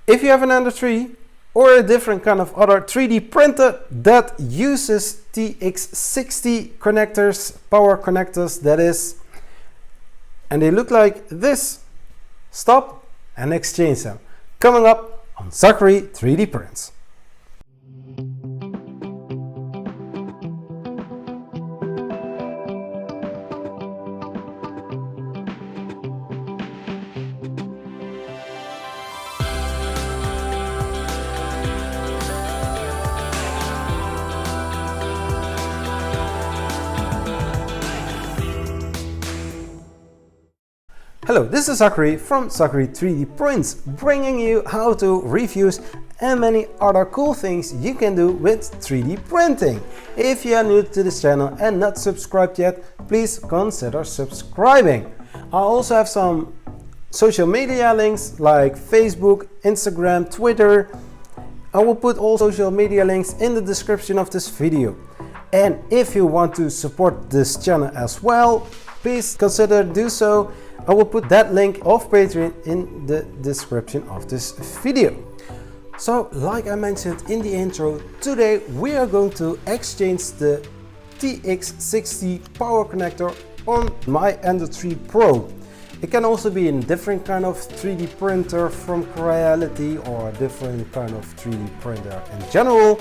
If you have an Ender 3 or a different kind of other 3D printer that uses TX60 connectors, power connectors that is, and they look like this, stop and exchange them. Coming up on Zachary 3D Prints. Hello, this is Zachary from Zachary 3D Prints, bringing you how to reviews and many other cool things you can do with 3D printing. If you are new to this channel and not subscribed yet, please consider subscribing. I also have some social media links like Facebook, Instagram, Twitter. I will put all social media links in the description of this video. And if you want to support this channel as well, please consider do so. I will put that link of Patreon in the description of this video. So, like I mentioned in the intro, today we are going to exchange the TX60 power connector on my Ender 3 Pro. It can also be in different kind of 3D printer from Creality or a different kind of 3D printer in general,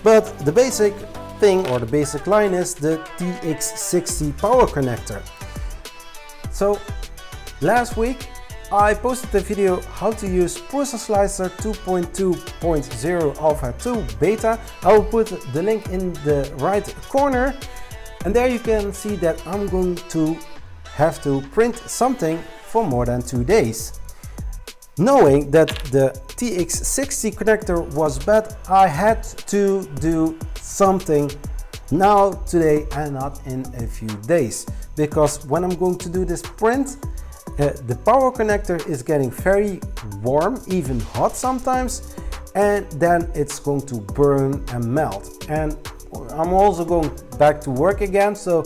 but the basic thing or the basic line is the TX60 power connector. So last week I posted a video how to use Prusa Slicer 2.2.0 Alpha 2 Beta. I will put the link in the right corner, and there you can see that I'm going to have to print something for more than 2 days. Knowing that the TX60 connector was bad, I had to do something now, today, and not in a few days, because when I'm going to do this print, the power connector is getting very warm, even hot sometimes, and then it's going to burn and melt. And I'm also going back to work again, so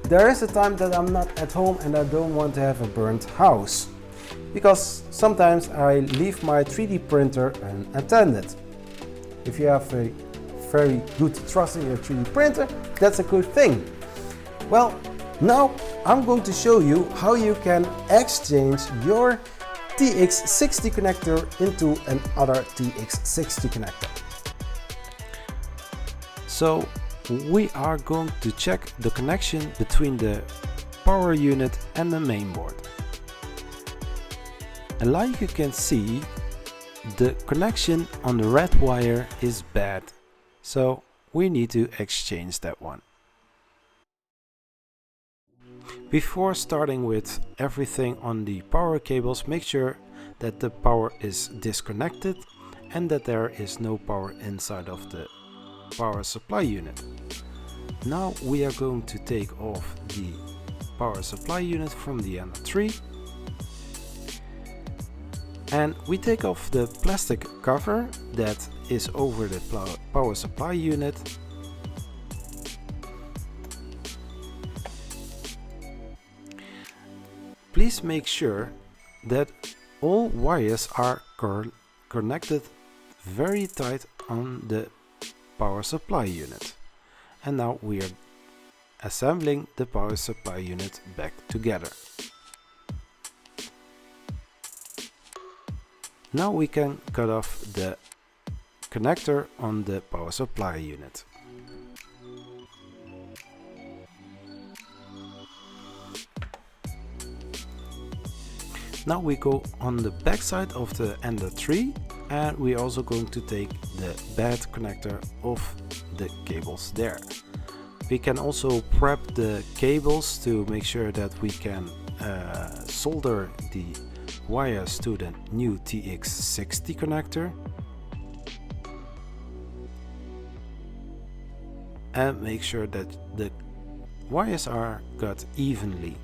there is a time that I'm not at home and I don't want to have a burnt house, because sometimes I leave my 3D printer unattended. If you have a very good trust in your 3D printer, that's a good thing. Well, now I'm going to show you how you can exchange your TX60 connector into another TX60 connector. So we are going to check the connection between the power unit and the mainboard. And like you can see, the connection on the red wire is bad. So we need to exchange that one. Before starting with everything on the power cables, make sure that the power is disconnected and that there is no power inside of the power supply unit. Now we are going to take off the power supply unit from the Ender 3, and we take off the plastic cover that is over the power supply unit. Please make sure that all wires are connected very tight on the power supply unit. And now we are assembling the power supply unit back together. Now we can cut off the connector on the power supply unit. Now we go on the back side of the Ender 3, and we're also going to take the bad connector off the cables there. We can also prep the cables to make sure that we can solder the wires to the new TX60 connector, and make sure that the wires are cut evenly.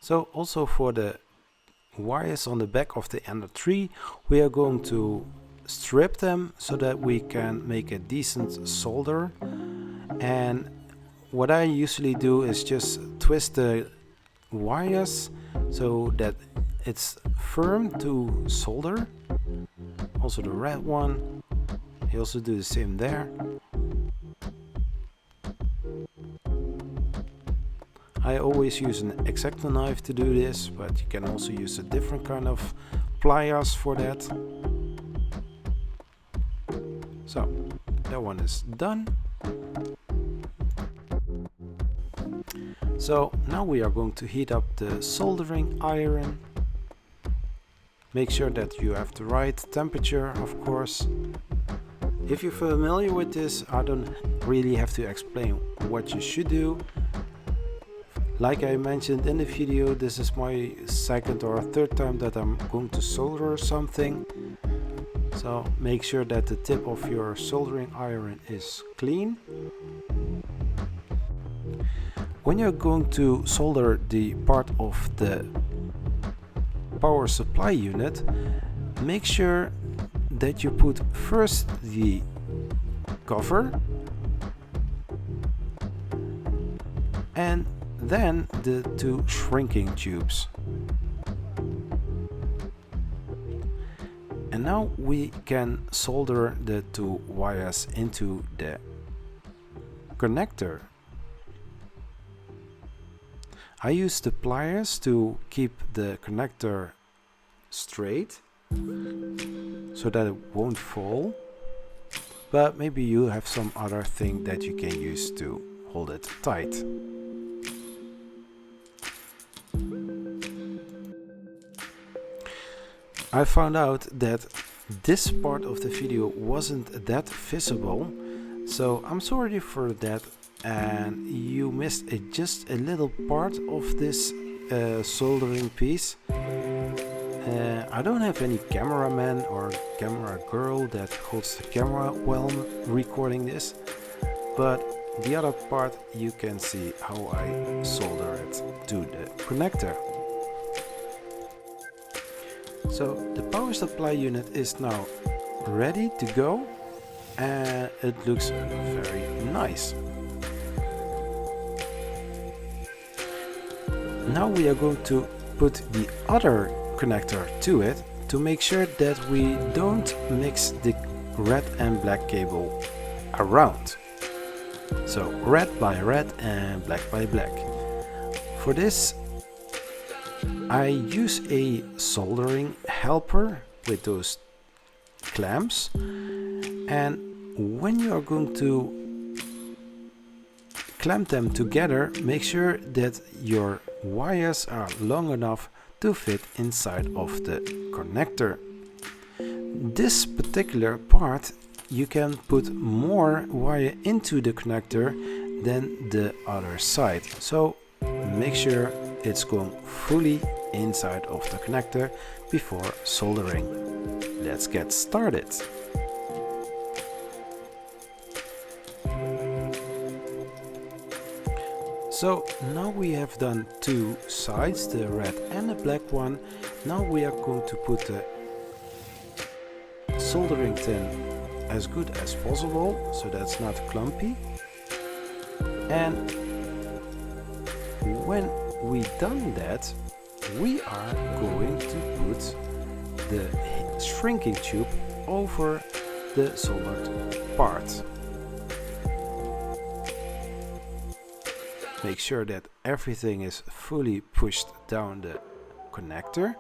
So also for the wires on the back of the Ender 3, we are going to strip them so that we can make a decent solder. And what I usually do is just twist the wires so that it's firm to solder. Also the red one, you also do the same there. I always use an X-Acto knife to do this, but you can also use a different kind of pliers for that. So that one is done. So now we are going to heat up the soldering iron. Make sure that you have the right temperature, of course. If you're familiar with this, I don't really have to explain what you should do. Like I mentioned in the video, this is my second or third time that I'm going to solder something. So make sure that the tip of your soldering iron is clean. When you're going to solder the part of the power supply unit, make sure that you put first the cover and then the two shrinking tubes. And now we can solder the two wires into the connector. I use the pliers to keep the connector straight so that it won't fall, but maybe you have some other thing that you can use to hold it tight. I found out that this part of the video wasn't that visible, so I'm sorry for that, and you missed just a little part of this soldering piece. I don't have any cameraman or camera girl that holds the camera while I'm recording this, but the other part you can see how I solder it to the connector. So the power supply unit is now ready to go, and it looks very nice. Now we are going to put the other connector to it to make sure that we don't mix the red and black cable around. So red by red and black by black. For this I use a soldering helper with those clamps, and when you are going to clamp them together, make sure that your wires are long enough to fit inside of the connector. This particular part you can put more wire into the connector than the other side, so make sure it's going fully inside of the connector before soldering. Let's get started. So now we have done two sides, the red and the black one. Now we are going to put the soldering tin as good as possible so that's not clumpy. And when we've done that, we are going to put the shrinking tube over the soldered part. Make sure that everything is fully pushed down the connector.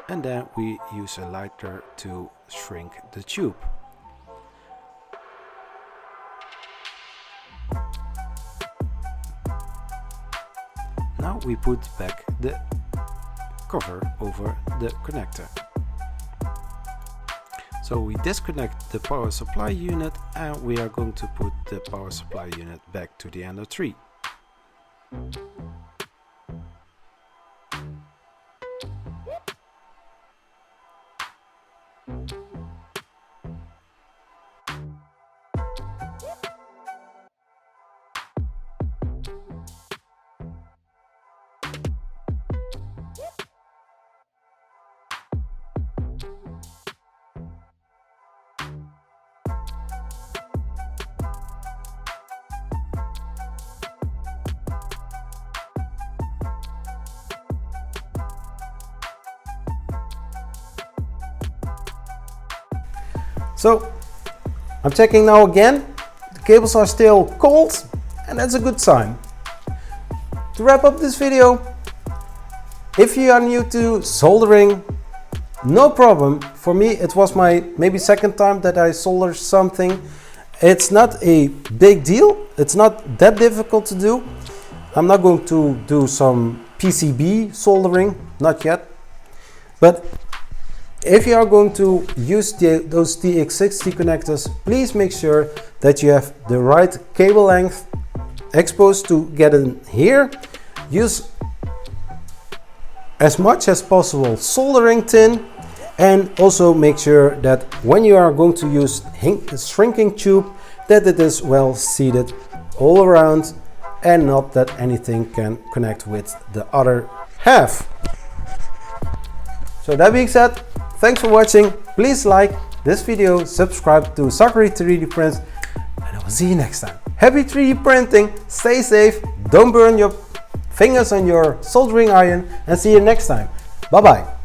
And then we use a lighter to shrink the tube. Now we put back the cover over the connector. So we disconnect the power supply unit and we are going to put the power supply unit back to the ender tree. So I'm checking now again. The cables are still cold, and that's a good sign. To wrap up this video, if you are new to soldering, no problem. For me, it was my maybe second time that I soldered something. It's not a big deal. It's not that difficult to do. I'm not going to do some PCB soldering, not yet. But if you are going to use those TX60 connectors, please make sure that you have the right cable length exposed to get in here. Use as much as possible soldering tin, and also make sure that when you are going to use a shrinking tube, that it is well seated all around and not that anything can connect with the other half. So that being said, thanks for watching. Please like this video, subscribe to Zachary 3D Prints, and I will see you next time. Happy 3D printing, stay safe, don't burn your fingers on your soldering iron, and see you next time. Bye bye.